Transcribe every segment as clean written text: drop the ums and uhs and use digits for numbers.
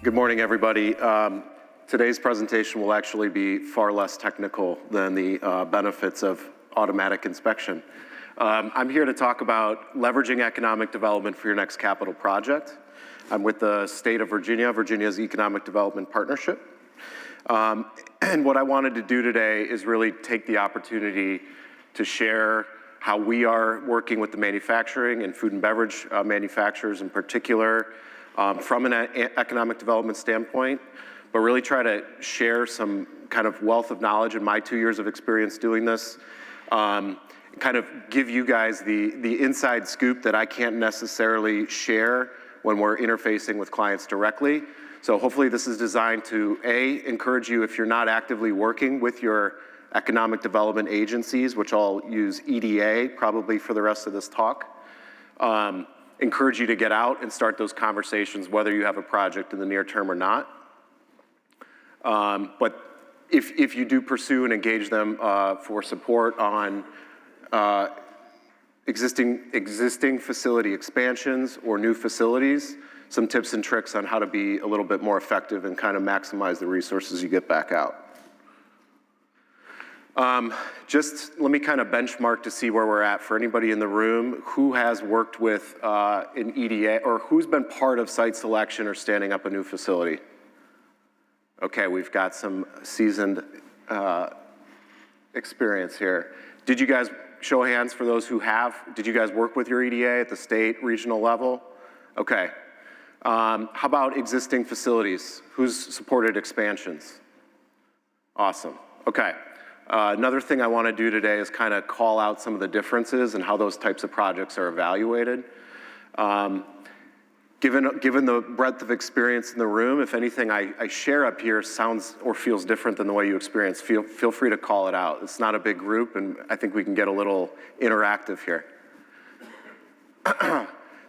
Good morning, everybody. Today's presentation will actually be far less technical than the benefits of automatic inspection. I'm here to talk about leveraging economic development for your next capital project. I'm with the state of Virginia, Virginia's Economic Development Partnership. And what I wanted to do today is really take the opportunity to share how we are working with the manufacturing and food and beverage manufacturers in particular from an economic development standpoint, but really try to share some kind of wealth of knowledge in my 2 years of experience doing this, kind of give you guys the inside scoop that I can't necessarily share when we're interfacing with clients directly. So hopefully this is designed to, A, encourage you if you're not actively working with your economic development agencies, which I'll use EDA probably for the rest of this talk, encourage you to get out and start those conversations whether you have a project in the near term or not. But if you do pursue and engage them for support on existing facility expansions or new facilities, some tips and tricks on how to be a little bit more effective and kind of maximize the resources you get back out. Just let me kind of benchmark to see where we're at for anybody in the room who has worked with an EDA or who's been part of site selection or standing up a new facility. Okay, we've got some seasoned experience here. Did you guys, show of hands for those who have, did you guys work with your EDA at the state, regional level? Okay. How about existing facilities? Who's supported expansions? Awesome, okay. Another thing I want to do today is kind of call out some of the differences and how those types of projects are evaluated. Given the breadth of experience in the room, if anything I share up here sounds or feels different than the way you experience, feel free to call it out. It's not a big group, and I think we can get a little interactive here.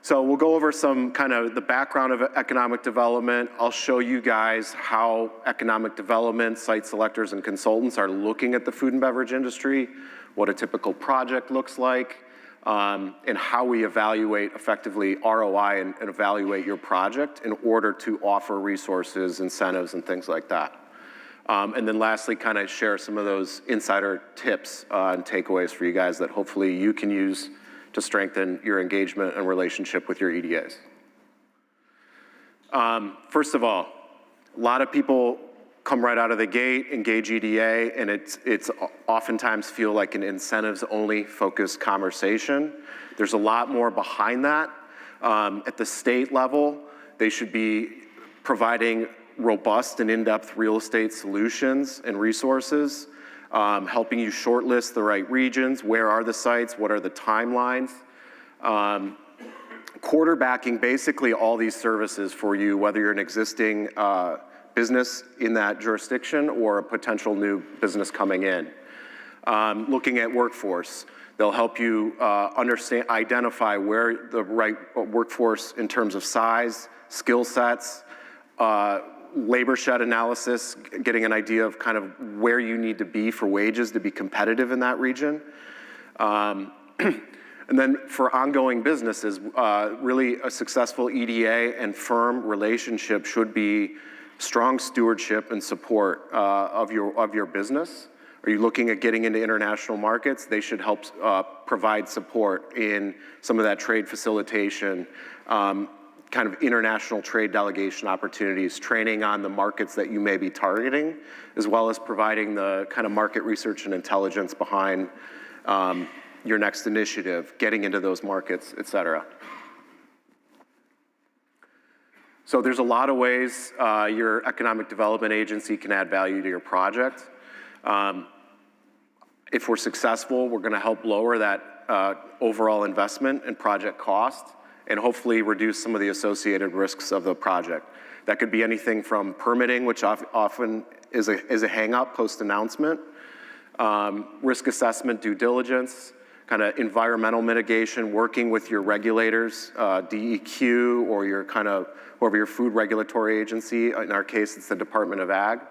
So we'll go over some kind of the background of economic development. I'll show you guys how economic development, site selectors, and consultants are looking at the food and beverage industry, what a typical project looks like, and how we evaluate effectively ROI and evaluate your project in order to offer resources, incentives, and things like that. And then lastly, kind of share some of those insider tips and takeaways for you guys that hopefully you can use to strengthen your engagement and relationship with your EDAs. First of all, a lot of people come right out of the gate, engage EDA, and it's oftentimes feel like an incentives-only focused conversation. There's a lot more behind that. At the state level, they should be providing robust and in-depth real estate solutions and resources, helping you shortlist the right regions, where are the sites, what are the timelines, quarterbacking basically all these services for you, whether you're an existing business in that jurisdiction or a potential new business coming in. Looking at workforce, they'll help you identify where the right workforce in terms of size, skill sets, labor shed analysis, getting an idea of kind of where you need to be for wages to be competitive in that region. And then for ongoing businesses, really a successful EDA and firm relationship should be strong stewardship and support of your business. Are you looking at getting into international markets? They should help provide support in some of that trade facilitation, kind of international trade delegation opportunities, training on the markets that you may be targeting, as well as providing the kind of market research and intelligence behind your next initiative, getting into those markets, et cetera. So there's a lot of ways your economic development agency can add value to your project. If we're successful, we're gonna help lower that overall investment and project cost, and hopefully reduce some of the associated risks of the project. That could be anything from permitting, which often is a hang-up post-announcement, risk assessment, due diligence, kind of environmental mitigation, working with your regulators, DEQ, or your kind of, whoever your food regulatory agency, in our case, it's the Department of Ag.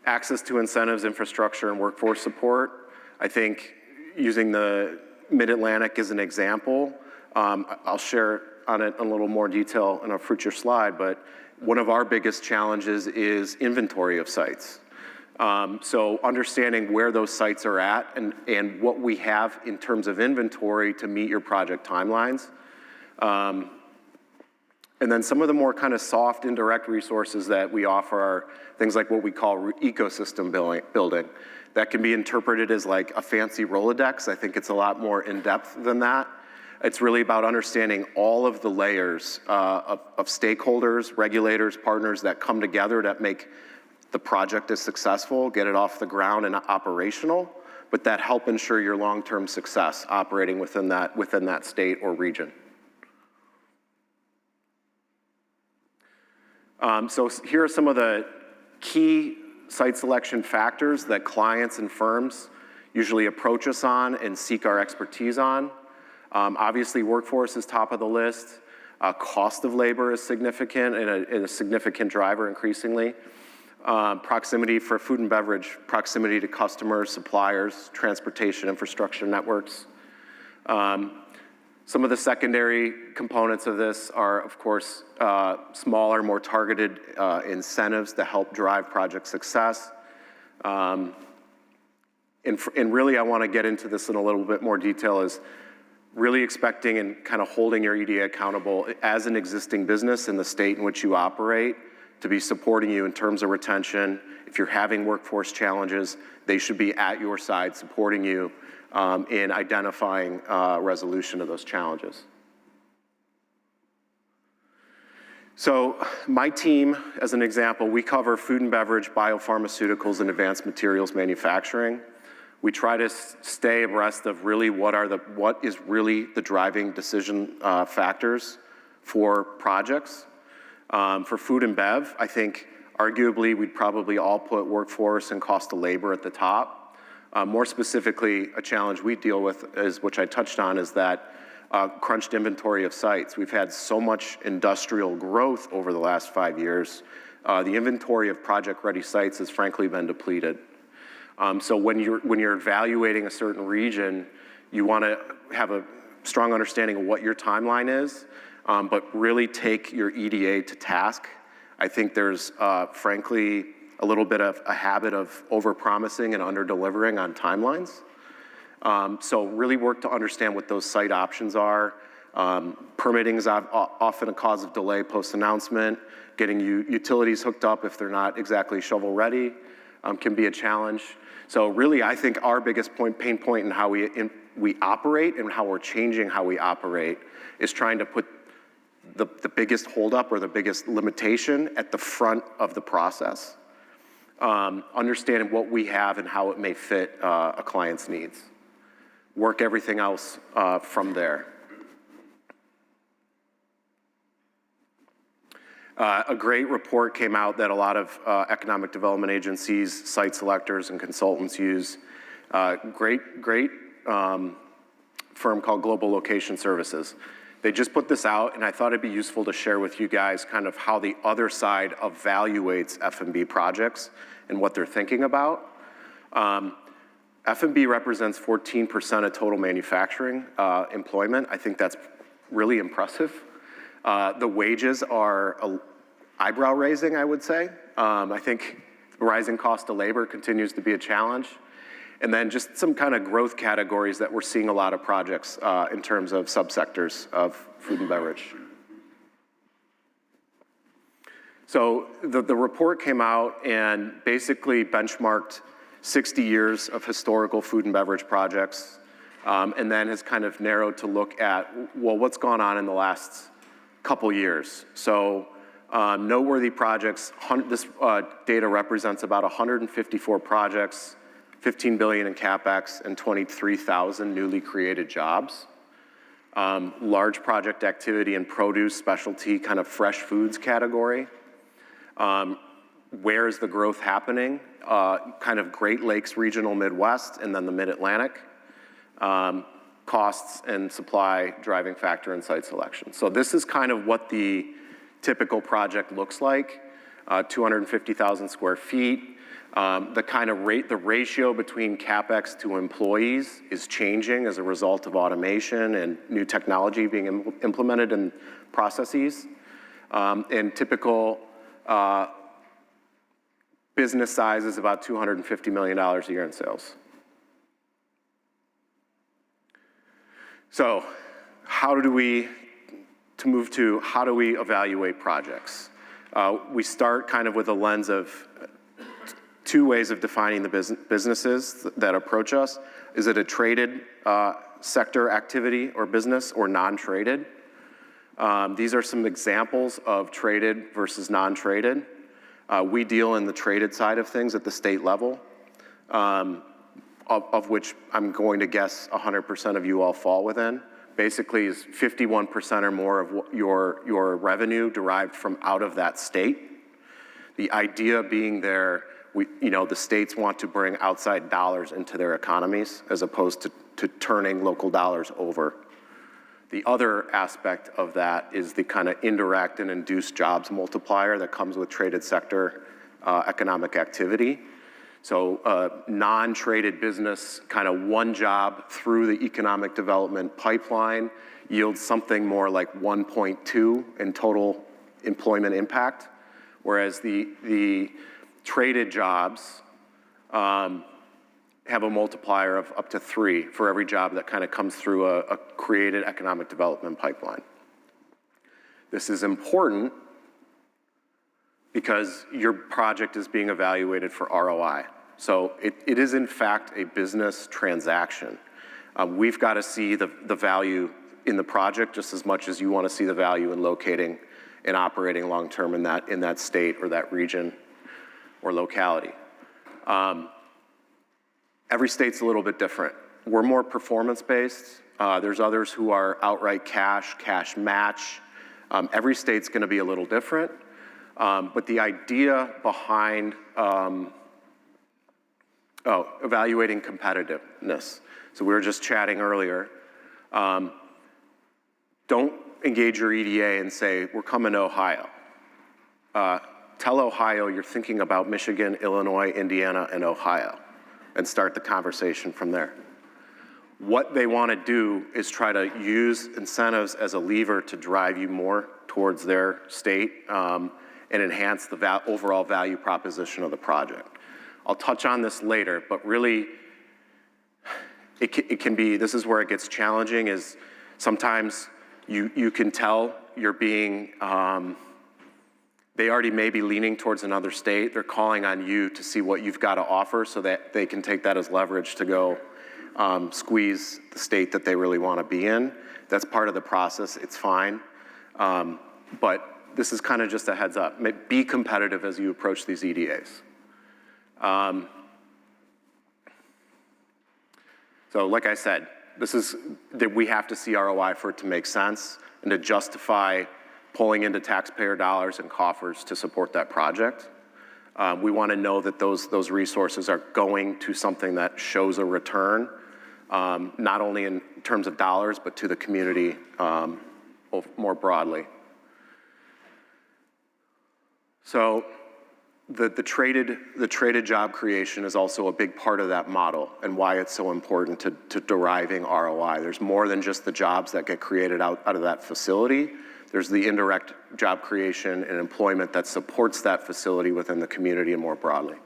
Access to incentives, infrastructure, and workforce support. I think using the Mid-Atlantic as an example, I'll share on it in a little more detail in a future slide, but one of our biggest challenges is inventory of sites. So understanding where those sites are at and what we have in terms of inventory to meet your project timelines. And then some of the more kind of soft, indirect resources that we offer are things like what we call ecosystem building. That can be interpreted as like a fancy Rolodex. I think it's a lot more in-depth than that. It's really about understanding all of the layers of stakeholders, regulators, partners that come together that make the project is successful, get it off the ground and operational, but that help ensure your long-term success operating within that state or region. So here are some of the key site selection factors that clients and firms usually approach us on and seek our expertise on. Obviously, workforce is top of the list. Cost of labor is significant and a significant driver increasingly. Proximity for food and beverage, proximity to customers, suppliers, transportation infrastructure networks. Some of the secondary components of this are, of course, smaller, more targeted incentives to help drive project success. And really, I want to get into this in a little bit more detail, is really expecting and kind of holding your EDA accountable as an existing business in the state in which you operate to be supporting you in terms of retention. If you're having workforce challenges, they should be at your side supporting you in identifying resolution of those challenges. So my team, as an example, we cover food and beverage, biopharmaceuticals, and advanced materials manufacturing. We try to stay abreast of really what is really the driving decision factors for projects. For food and bev, I think arguably we'd probably all put workforce and cost of labor at the top. More specifically, a challenge we deal with, which I touched on, is that crunched inventory of sites. We've had so much industrial growth over the last 5 years. The inventory of project-ready sites has frankly been depleted. So when you're evaluating a certain region, you want to have a strong understanding of what your timeline is, but really take your EDA to task. I think there's frankly a little bit of a habit of over-promising and under-delivering on timelines. So really work to understand what those site options are. Permitting is often a cause of delay post-announcement. Getting utilities hooked up if they're not exactly shovel-ready can be a challenge. So really, I think our biggest pain point in how we operate and how we're changing how we operate is trying to put the biggest holdup or the biggest limitation at the front of the process. Understanding what we have and how it may fit a client's needs. Work everything else from there. A great report came out that a lot of economic development agencies, site selectors, and consultants use. Great firm called Global Location Services. They just put this out, and I thought it'd be useful to share with you guys kind of how the other side evaluates F&B projects and what they're thinking about. F&B represents 14% of total manufacturing employment. I think that's really impressive. The wages are eyebrow raising, I would say. I think the rising cost of labor continues to be a challenge. And then just some kind of growth categories that we're seeing a lot of projects in terms of subsectors of food and beverage. So the report came out and basically benchmarked 60 years of historical food and beverage projects, and then has kind of narrowed to look at, well, what's gone on in the last couple years. So noteworthy projects, this data represents about 154 projects, 15 billion in CapEx, and 23,000 newly created jobs. Large project activity in produce, specialty, kind of fresh foods category. Where is the growth happening? Kind of Great Lakes regional Midwest, and then the Mid-Atlantic. Costs and supply driving factor in site selection. So this is kind of what the typical project looks like. 250,000 square feet. The ratio between CapEx to employees is changing as a result of automation and new technology being implemented in processes. And typical business size is about $250 million a year in sales. So how do we evaluate projects? We start kind of with a lens of two ways of defining the businesses that approach us. Is it a traded sector activity or business or non-traded? These are some examples of traded versus non-traded. We deal in the traded side of things at the state level, of which I'm going to guess 100% of you all fall within. Basically is 51% or more of your revenue derived from out of that state. The idea being there, the states want to bring outside dollars into their economies as opposed to turning local dollars over. The other aspect of that is the kind of indirect and induced jobs multiplier that comes with traded sector economic activity. So non-traded business, kind of one job through the economic development pipeline yields something more like 1.2 in total employment impact, whereas the traded jobs have a multiplier of up to 3 for every job that kind of comes through a created economic development pipeline. This is important because your project is being evaluated for ROI. So it is in fact a business transaction. We've got to see the value in the project just as much as you want to see the value in locating and operating long-term in that state or that region or locality. Every state's a little bit different. We're more performance-based. There's others who are outright cash match. Every state's gonna be a little different. But the idea behind evaluating competitiveness. So we were just chatting earlier. Don't engage your EDA and say, we're coming to Ohio. Tell Ohio you're thinking about Michigan, Illinois, Indiana, and Ohio, and start the conversation from there. What they want to do is try to use incentives as a lever to drive you more towards their state and enhance the overall value proposition of the project. I'll touch on this later, but really, it can be, this is where it gets challenging, is sometimes you can tell you're being, they already may be leaning towards another state. They're calling on you to see what you've got to offer so that they can take that as leverage to go squeeze the state that they really want to be in. That's part of the process. It's fine. But this is kind of just a heads up. Be competitive as you approach these EDAs. So like I said, this is that we have to see ROI for it to make sense and to justify pulling into taxpayer dollars and coffers to support that project. We want to know that those resources are going to something that shows a return, not only in terms of dollars, but to the community more broadly. So the traded job creation is also a big part of that model and why it's so important to deriving ROI. There's more than just the jobs that get created out of that facility. There's the indirect job creation and employment that supports that facility within the community and more broadly.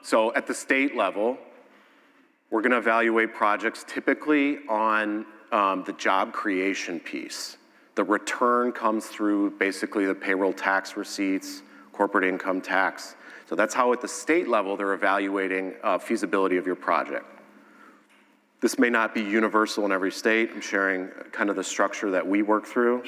So at the state level, we're going to evaluate projects typically on the job creation piece. The return comes through basically the payroll tax receipts, corporate income tax. So that's how at the state level they're evaluating feasibility of your project. This may not be universal in every state. I'm sharing kind of the structure that we work through.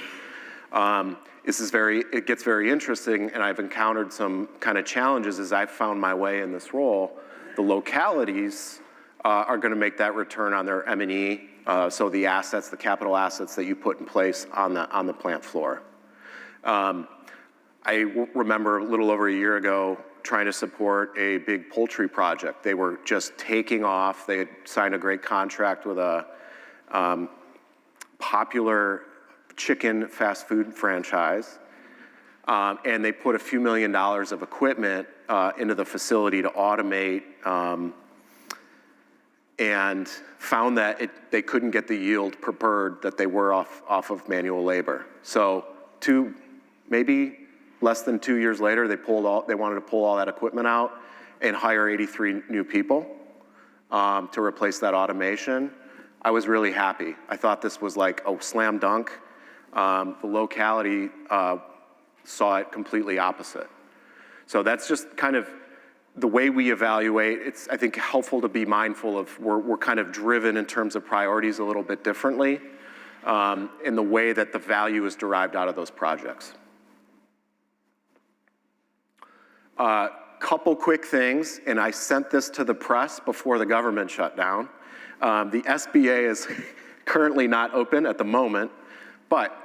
It gets very interesting, and I've encountered some kind of challenges as I've found my way in this role. The localities are going to make that return on their M&E, so the assets, the capital assets that you put in place on the plant floor. I remember a little over a year ago trying to support a big poultry project. They were just taking off. They had signed a great contract with a popular chicken fast food franchise, and they put a few $1 million of equipment into the facility to automate, and found that they couldn't get the yield per bird that they were off of manual labor. So maybe less than 2 years later, they wanted to pull all that equipment out and hire 83 new people to replace that automation. I was really happy. I thought this was like a slam dunk. The locality saw it completely opposite. So that's just kind of the way we evaluate. It's, I think, helpful to be mindful of we're kind of driven in terms of priorities a little bit differently in the way that the value is derived out of those projects. Couple quick things, and I sent this to the press before the government shut down. The SBA is currently not open at the moment, but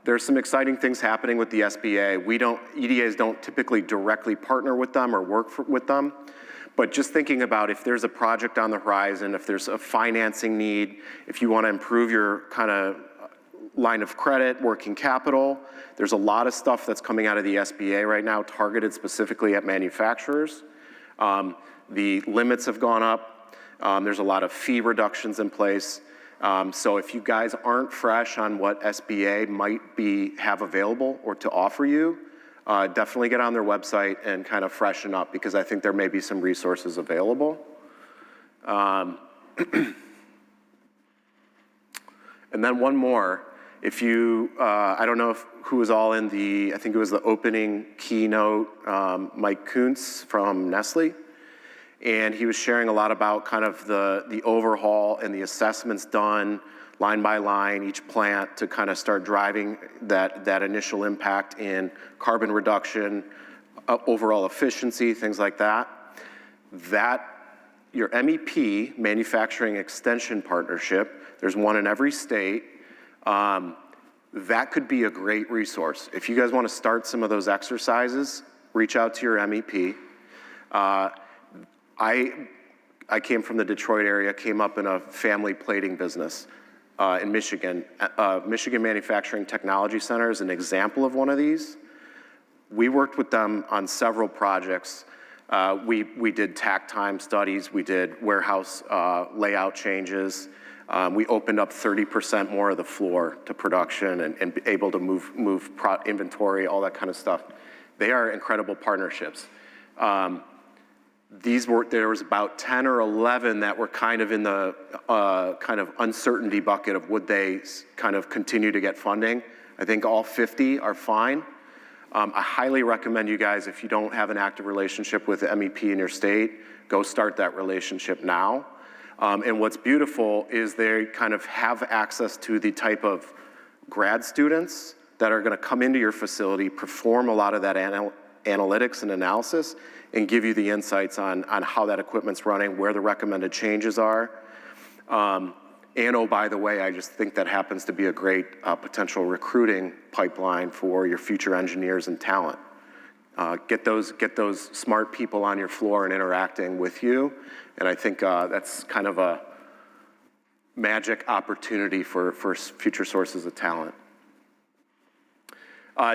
there's some exciting things happening with the SBA. EDAs don't typically directly partner with them or work with them, but just thinking about if there's a project on the horizon, if there's a financing need, if you want to improve your kind of line of credit, working capital, there's a lot of stuff that's coming out of the SBA right now targeted specifically at manufacturers. The limits have gone up. There's a lot of fee reductions in place. So if you guys aren't fresh on what SBA might have available or to offer you, definitely get on their website and kind of freshen up, because I think there may be some resources available. And then one more. If you, I don't know who was all in I think it was the opening keynote, Mike Kuntz from Nestle. And he was sharing a lot about kind of the overhaul and the assessments done line by line, each plant, to kind of start driving that initial impact in carbon reduction, overall efficiency, things like that. Your MEP, Manufacturing Extension Partnership, there's one in every state. That could be a great resource. If you guys want to start some of those exercises, reach out to your MEP. I came from the Detroit area, came up in a family plating business in Michigan. Michigan Manufacturing Technology Center is an example of one of these. We worked with them on several projects. We did tack time studies, we did warehouse layout changes. We opened up 30% more of the floor to production and able to move inventory, all that kind of stuff. They are incredible partnerships. There was about 10 or 11 that were kind of in the kind of uncertainty bucket of would they kind of continue to get funding. I think all 50 are fine. I highly recommend you guys, if you don't have an active relationship with the MEP in your state, go start that relationship now. And what's beautiful is they kind of have access to the type of grad students that are gonna come into your facility, perform a lot of that analytics and analysis, and give you the insights on how that equipment's running, where the recommended changes are. And oh, by the way, I just think that happens to be a great potential recruiting pipeline for your future engineers and talent. Get those smart people on your floor and interacting with you, and I think that's kind of a magic opportunity for future sources of talent.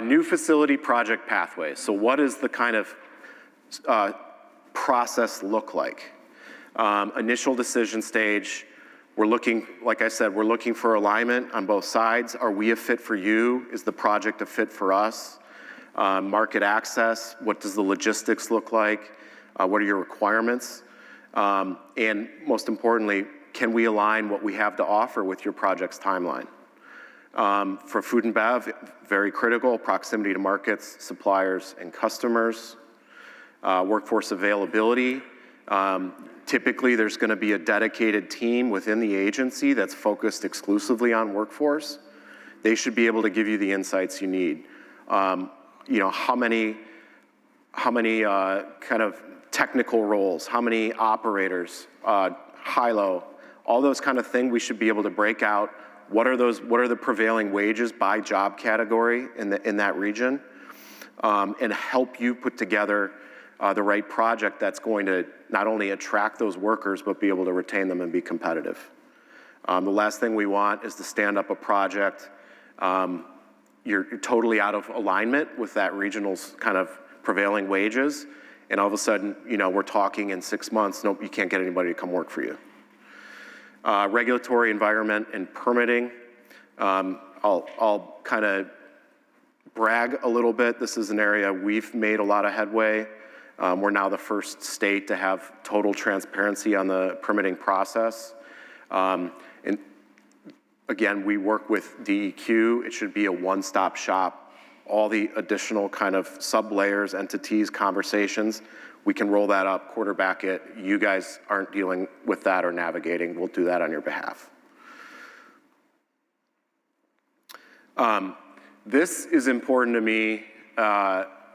New facility project pathways. So what does the kind of process look like? Initial decision stage, we're looking, like I said, we're looking for alignment on both sides. Are we a fit for you? Is the project a fit for us? Market access, what does the logistics look like? What are your requirements? And most importantly, can we align what we have to offer with your project's timeline? For food and bev, very critical, proximity to markets, suppliers, and customers. Workforce availability. Typically, there's gonna be a dedicated team within the agency that's focused exclusively on workforce. They should be able to give you the insights you need. You know, how many kind of technical roles, how many operators, high-low, all those kind of things we should be able to break out. What are the prevailing wages by job category in that region, and help you put together the right project that's going to not only attract those workers, but be able to retain them and be competitive. The last thing we want is to stand up a project, you're totally out of alignment with that regional's kind of prevailing wages, and all of a sudden, you know, we're talking in 6 months, nope, you can't get anybody to come work for you. Regulatory environment and permitting. I'll kind of brag a little bit. This is an area we've made a lot of headway. We're now the first state to have total transparency on the permitting process. And again, we work with DEQ. It should be a one-stop shop. All the additional kind of sub-layers, entities, conversations, we can roll that up, quarterback it. You guys aren't dealing with that or navigating. We'll do that on your behalf. This is important to me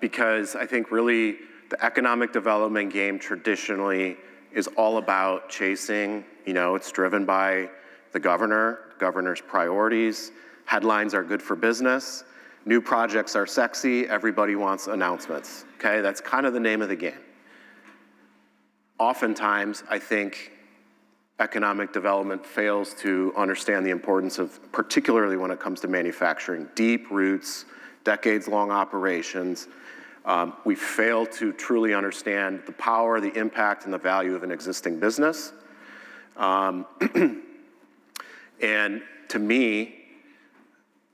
because I think really the economic development game traditionally is all about chasing, it's driven by the governor's priorities. Headlines are good for business. New projects are sexy. Everybody wants announcements, okay? That's kind of the name of the game. Oftentimes, I think economic development fails to understand the importance of, particularly when it comes to manufacturing, deep roots, decades-long operations. We fail to truly understand the power, the impact, and the value of an existing business. And to me,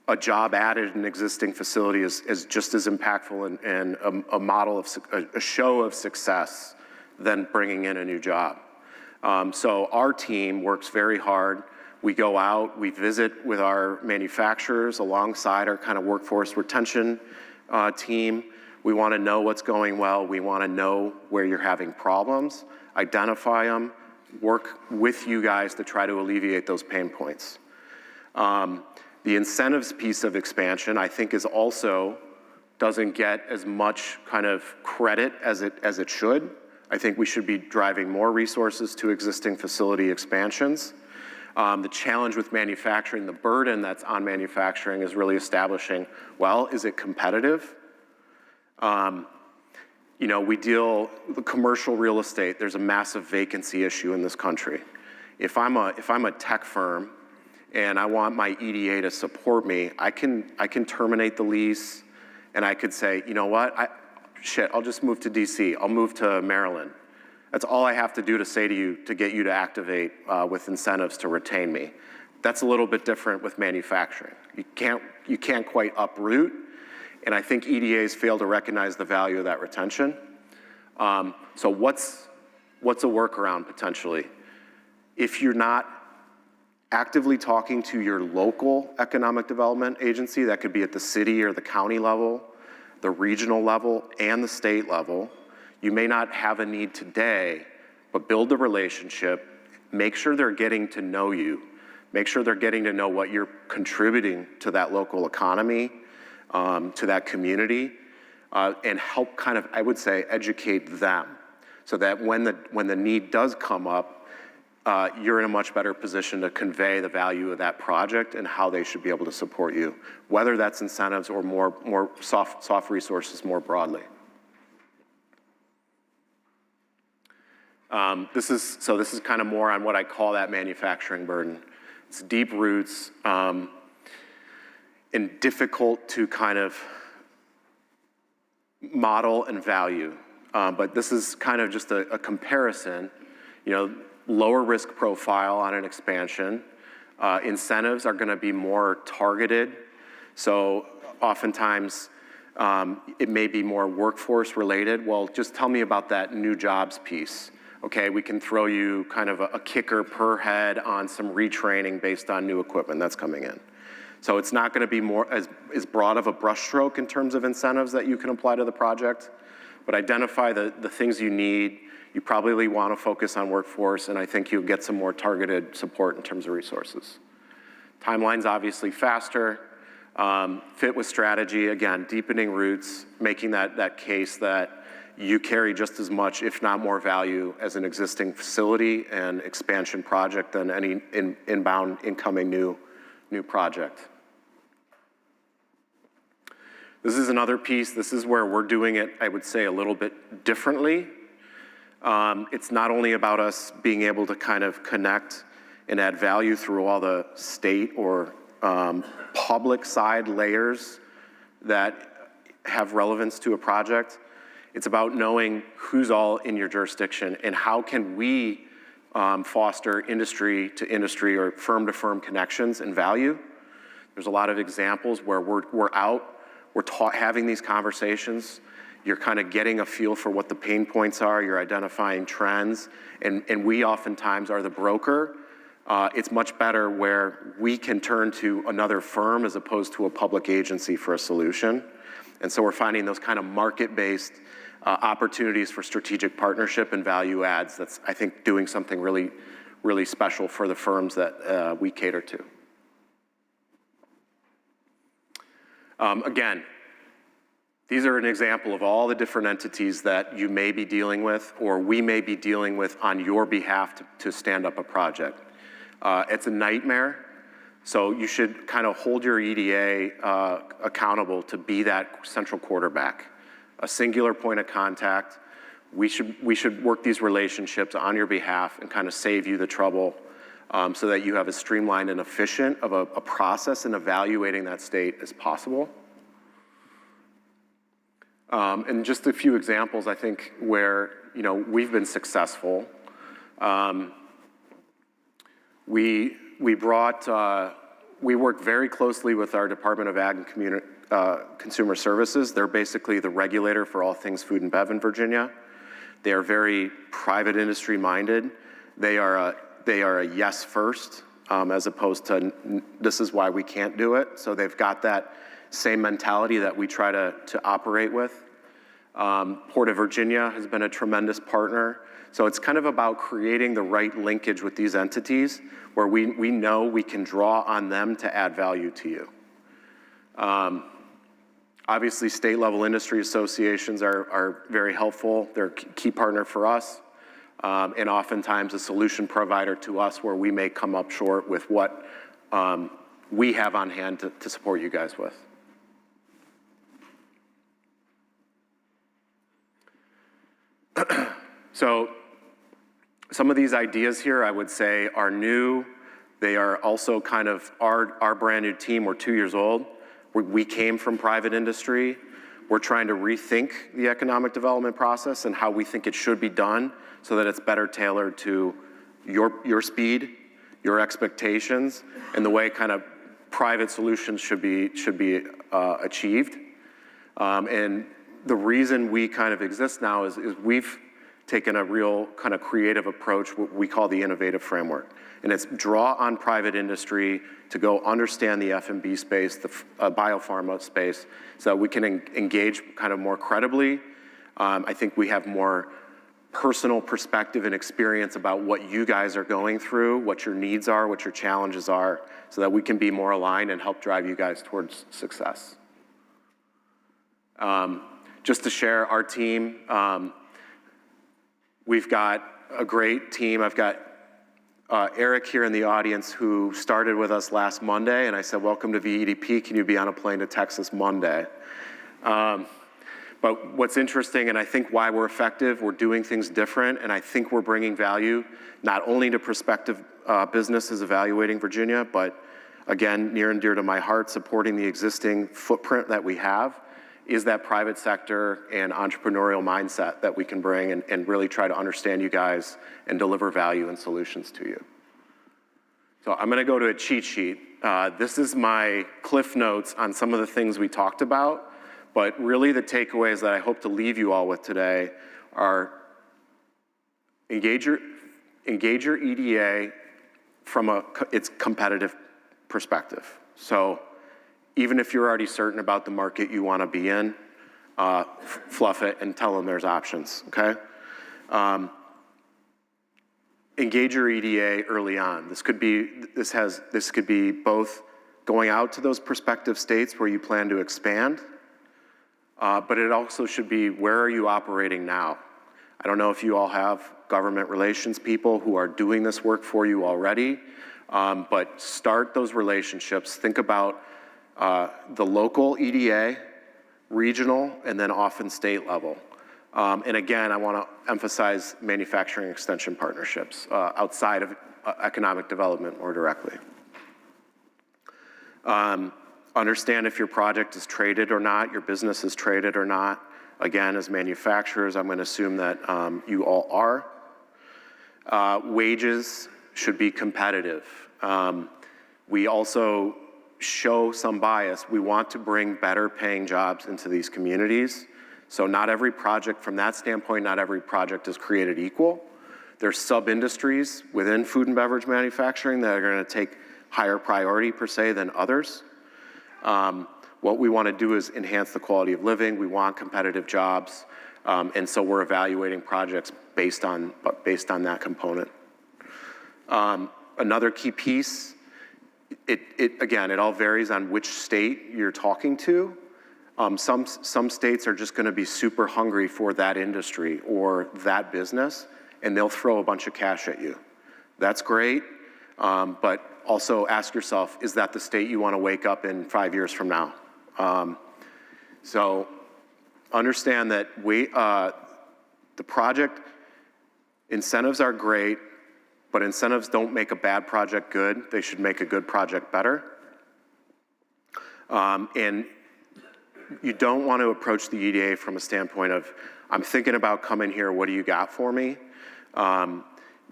a job added in an existing facility is just as impactful and a model of a show of success than bringing in a new job. So our team works very hard. We go out, we visit with our manufacturers alongside our kind of workforce retention team. We want to know what's going well. We want to know where you're having problems, identify them, work with you guys to try to alleviate those pain points. The incentives piece of expansion, I think, is also doesn't get as much kind of credit as it should. I think we should be driving more resources to existing facility expansions. The challenge with manufacturing, the burden that's on manufacturing is really establishing, well, is it competitive? We deal with commercial real estate. There's a massive vacancy issue in this country. If I'm a tech firm and I want my EDA to support me, I can terminate the lease, and I could say, you know what, I'll just move to DC. I'll move to Maryland. That's all I have to do to say to you to get you to activate with incentives to retain me. That's a little bit different with manufacturing. You can't quite uproot, and I think EDAs fail to recognize the value of that retention. So what's a workaround potentially? If you're not actively talking to your local economic development agency, that could be at the city or the county level, the regional level, and the state level, you may not have a need today, but build the relationship, make sure they're getting to know you, make sure they're getting to know what you're contributing to that local economy, to that community, and help kind of, I would say, educate them so that when the need does come up, you're in a much better position to convey the value of that project and how they should be able to support you, whether that's incentives or more soft resources more broadly. This is kind of more on what I call that manufacturing burden. It's deep roots and difficult to kind of model and value. But this is kind of just a comparison, lower risk profile on an expansion. Incentives are gonna be more targeted. So oftentimes it may be more workforce related. Well, just tell me about that new jobs piece. Okay, we can throw you kind of a kicker per head on some retraining based on new equipment that's coming in. So it's not gonna be more as broad of a brushstroke in terms of incentives that you can apply to the project, but identify the things you need. You probably wanna focus on workforce, and I think you'll get some more targeted support in terms of resources. Timeline's obviously faster, fit with strategy, again, deepening roots, making that case that you carry just as much, if not more value as an existing facility and expansion project than any incoming new project. This is another piece. This is where we're doing it, I would say, a little bit differently. It's not only about us being able to kind of connect and add value through all the state or public side layers that have relevance to a project. It's about knowing who's all in your jurisdiction and how can we foster industry to industry or firm to firm connections and value. There's a lot of examples where we're out we're having these conversations. You're kind of getting a feel for what the pain points are. You're identifying trends. And we oftentimes are the broker. It's much better where we can turn to another firm as opposed to a public agency for a solution. And so we're finding those kind of market-based opportunities for strategic partnership and value adds. That's, I think, doing something really, really special for the firms that we cater to. Again, these are an example of all the different entities that you may be dealing with or we may be dealing with on your behalf to stand up a project. It's a nightmare, so you should kind of hold your EDA accountable to be that central quarterback, a singular point of contact. We should work these relationships on your behalf and kind of save you the trouble so that you have as streamlined and efficient of a process in evaluating that state as possible. And just a few examples, I think, where we've been successful. We work very closely with our Department of Ag and Consumer Services. They're basically the regulator for all things food and bev in Virginia. They are very private industry minded. They are a yes first, as opposed to this is why we can't do it. So they've got that same mentality that we try to operate with. Port of Virginia has been a tremendous partner. So it's kind of about creating the right linkage with these entities where we know we can draw on them to add value to you. Obviously, state-level industry associations are very helpful. They're a key partner for us, and oftentimes a solution provider to us where we may come up short with what we have on hand to support you guys with. So some of these ideas here, I would say, are new. They are also kind of our brand new team. We're 2 years old. We came from private industry. We're trying to rethink the economic development process and how we think it should be done so that it's better tailored to your speed, your expectations, and the way kind of private solutions should be achieved. And the reason we kind of exist now is we've taken a real kind of creative approach, what we call the innovative framework. And it's draw on private industry to go understand the FMB space, the biopharma space, so that we can engage kind of more credibly. I think we have more personal perspective and experience about what you guys are going through, what your needs are, what your challenges are, so that we can be more aligned and help drive you guys towards success. Just to share our team, we've got a great team. I've got Eric here in the audience who started with us last Monday, and I said, welcome to VEDP, can you be on a plane to Texas Monday? But what's interesting, and I think why we're effective, we're doing things different, and I think we're bringing value not only to prospective businesses evaluating Virginia, but again, near and dear to my heart, supporting the existing footprint that we have, is that private sector and entrepreneurial mindset that we can bring and really try to understand you guys and deliver value and solutions to you. So I'm gonna go to a cheat sheet. This is my cliff notes on some of the things we talked about, but really the takeaways that I hope to leave you all with today are engage your EDA from its competitive perspective. So even if you're already certain about the market you want to be in, fluff it and tell them there's options, okay? Engage your EDA early on. This could be both going out to those prospective states where you plan to expand, but it also should be where are you operating now? I don't know if you all have government relations people who are doing this work for you already, but start those relationships. Think about the local EDA, regional, and then often state level. And again, I want to emphasize manufacturing extension partnerships outside of economic development more directly. Understand if your project is traded or not, your business is traded or not. Again, as manufacturers, I'm going to assume that you all are. Wages should be competitive. We also show some bias. We want to bring better paying jobs into these communities. So not every project, from that standpoint, not every project is created equal. There's sub-industries within food and beverage manufacturing that are going to take higher priority per se than others. What we want to do is enhance the quality of living. We want competitive jobs. And so we're evaluating projects based on that component. Another key piece, again, it all varies on which state you're talking to. Some states are just going to be super hungry for that industry or that business, and they'll throw a bunch of cash at you. That's great, but also ask yourself, is that the state you want to wake up in 5 years from now? So understand that the project incentives are great, but incentives don't make a bad project good. They should make a good project better. And you don't want to approach the EDA from a standpoint of, I'm thinking about coming here, what do you got for me?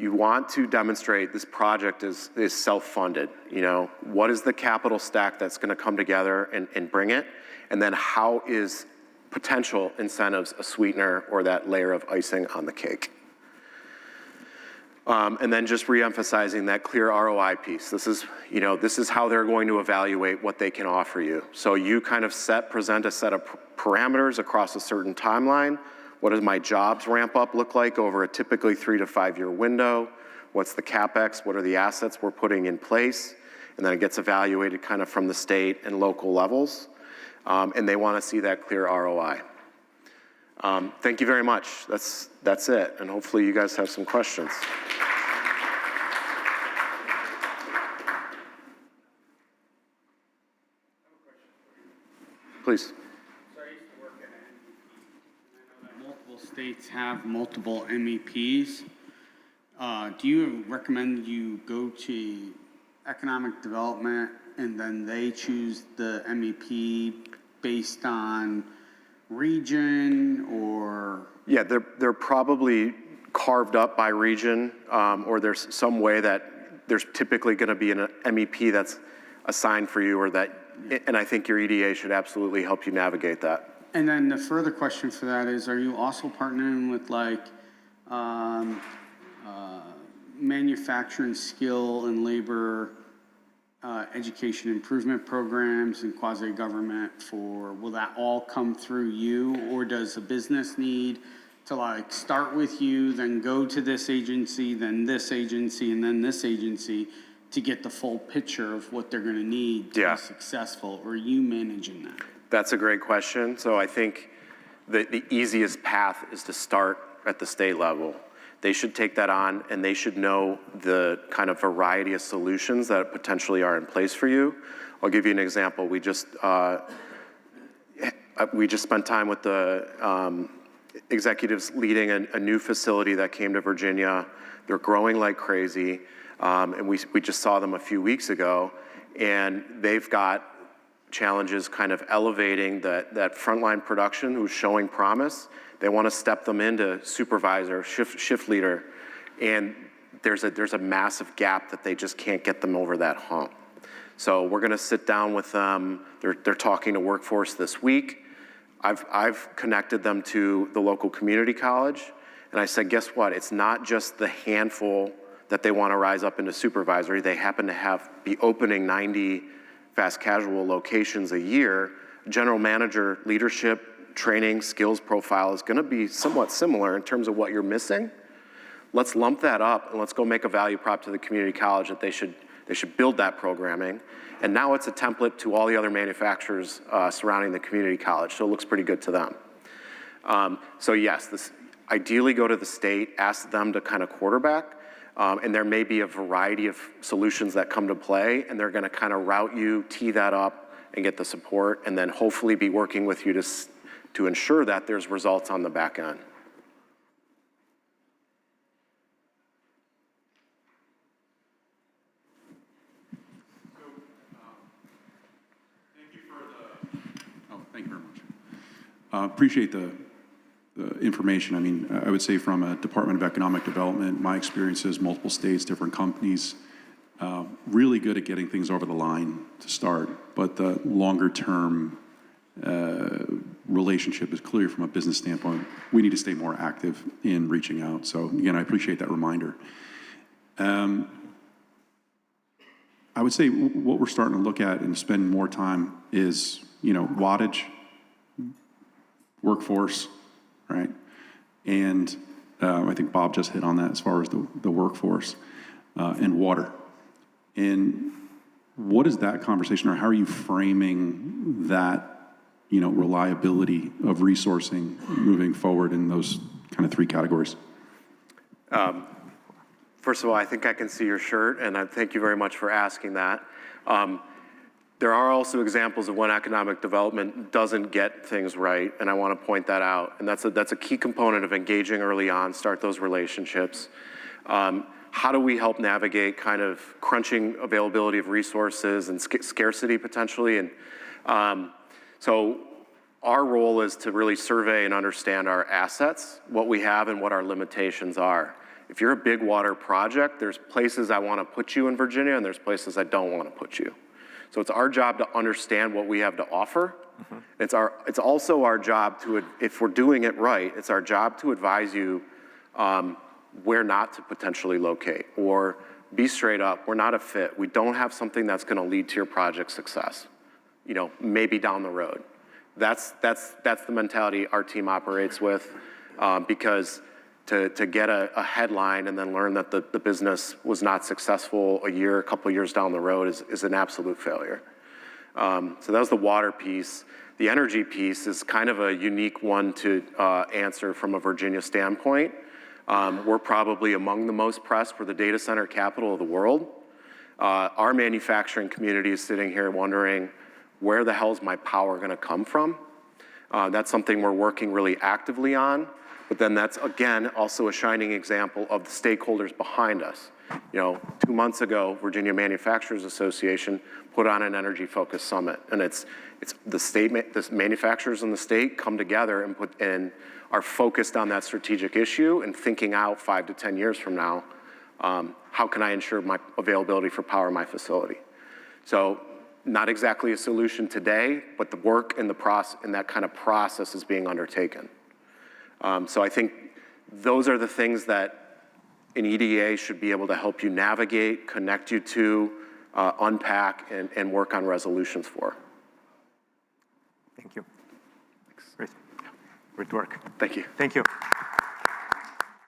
You want to demonstrate this project is self-funded. You know, what is the capital stack that's going to come together and bring it? And then how is potential incentives a sweetener or that layer of icing on the cake? And then just re-emphasizing that clear ROI piece. This is how they're going to evaluate what they can offer you. So you kind of present a set of parameters across a certain timeline. What does my jobs ramp up look like over a typically 3 to 5 year window? What's the CapEx? What are the assets we're putting in place? And then it gets evaluated kind of from the state and local levels. And they want to see that clear ROI. Thank you very much. That's it. And hopefully you guys have some questions. Please. So I used to work at an MEP, and I know that multiple states have multiple MEPs. Do you recommend you go to economic development and then they choose the MEP based on region or? Yeah, they're probably carved up by region, or there's some way that there's typically going to be an MEP that's assigned for you, or that, and I think your EDA should absolutely help you navigate that. And then the further question for that is, are you also partnering with like manufacturing skill and labor education improvement programs and quasi-government will that all come through you, or does a business need to like start with you, then go to this agency, then this agency, and then this agency to get the full picture of what they're going to need to be successful, or are you managing that? That's a great question. So I think the easiest path is to start at the state level. They should take that on, and they should know the kind of variety of solutions that potentially are in place for you. I'll give you an example. We just spent time with the executives leading a new facility that came to Virginia. They're growing like crazy, and we just saw them a few weeks ago, and they've got challenges kind of elevating that frontline production who's showing promise. They want to step them into supervisor, shift leader, and there's a massive gap that they just can't get them over that hump. So we're going to sit down with them. They're talking to workforce this week. I've connected them to the local community college, and I said, guess what? It's not just the handful that they want to rise up into supervisory. They happen to be opening 90 fast casual locations a year. General manager leadership training skills profile is going to be somewhat similar in terms of what you're missing. Let's lump that up and let's go make a value prop to the community college that they should build that programming. And now it's a template to all the other manufacturers surrounding the community college, so it looks pretty good to them. So yes, ideally go to the state, ask them to kind of quarterback, and there may be a variety of solutions that come to play, and they're going to kind of route you, tee that up, and get the support, and then hopefully be working with you to ensure that there's results on the back end. Thank you very much. Appreciate the information. I mean, I would say from a Department of Economic Development, my experience is multiple states, different companies, really good at getting things over the line to start, but the longer term relationship is clear from a business standpoint. We need to stay more active in reaching out. So again, I appreciate that reminder. I would say what we're starting to look at and spend more time is, wattage, workforce, right? And I think Bob just hit on that as far as the workforce and water. And what is that conversation, or how are you framing that, reliability of resourcing moving forward in those kind of three categories? First of all, I think I can see your shirt, and I thank you very much for asking that. There are also examples of when economic development doesn't get things right, and I want to point that out. And that's a key component of engaging early on, start those relationships. How do we help navigate kind of crunching availability of resources and scarcity potentially? And so our role is to really survey and understand our assets, what we have and what our limitations are. If you're a big water project, there's places I want to put you in Virginia, and there's places I don't want to put you. So it's our job to understand what we have to offer. Mm-hmm. It's also our job to, if we're doing it right, it's our job to advise you where not to potentially locate, or be straight up, we're not a fit. We don't have something that's going to lead to your project success, maybe down the road. That's the mentality our team operates with, because to get a headline and then learn that the business was not successful a couple of years down the road is an absolute failure. So that was the water piece. The energy piece is kind of a unique one to answer from a Virginia standpoint. We're probably among the most pressed. We're the data center capital of the world. Our manufacturing community is sitting here wondering, where the hell is my power going to come from? That's something we're working really actively on. But then that's, again, also a shining example of the stakeholders behind us. 2 months ago, Virginia Manufacturers Association put on an energy-focused summit, and it's the manufacturers in the state come together and are focused on that strategic issue and thinking out 5 to 10 years from now, how can I ensure my availability for power in my facility? So not exactly a solution today, but the work in that kind of process is being undertaken. So I think those are the things that an EDA should be able to help you navigate, connect you to, unpack, and work on resolutions for. Thank you. Great. Great work. Thank you. Thank you.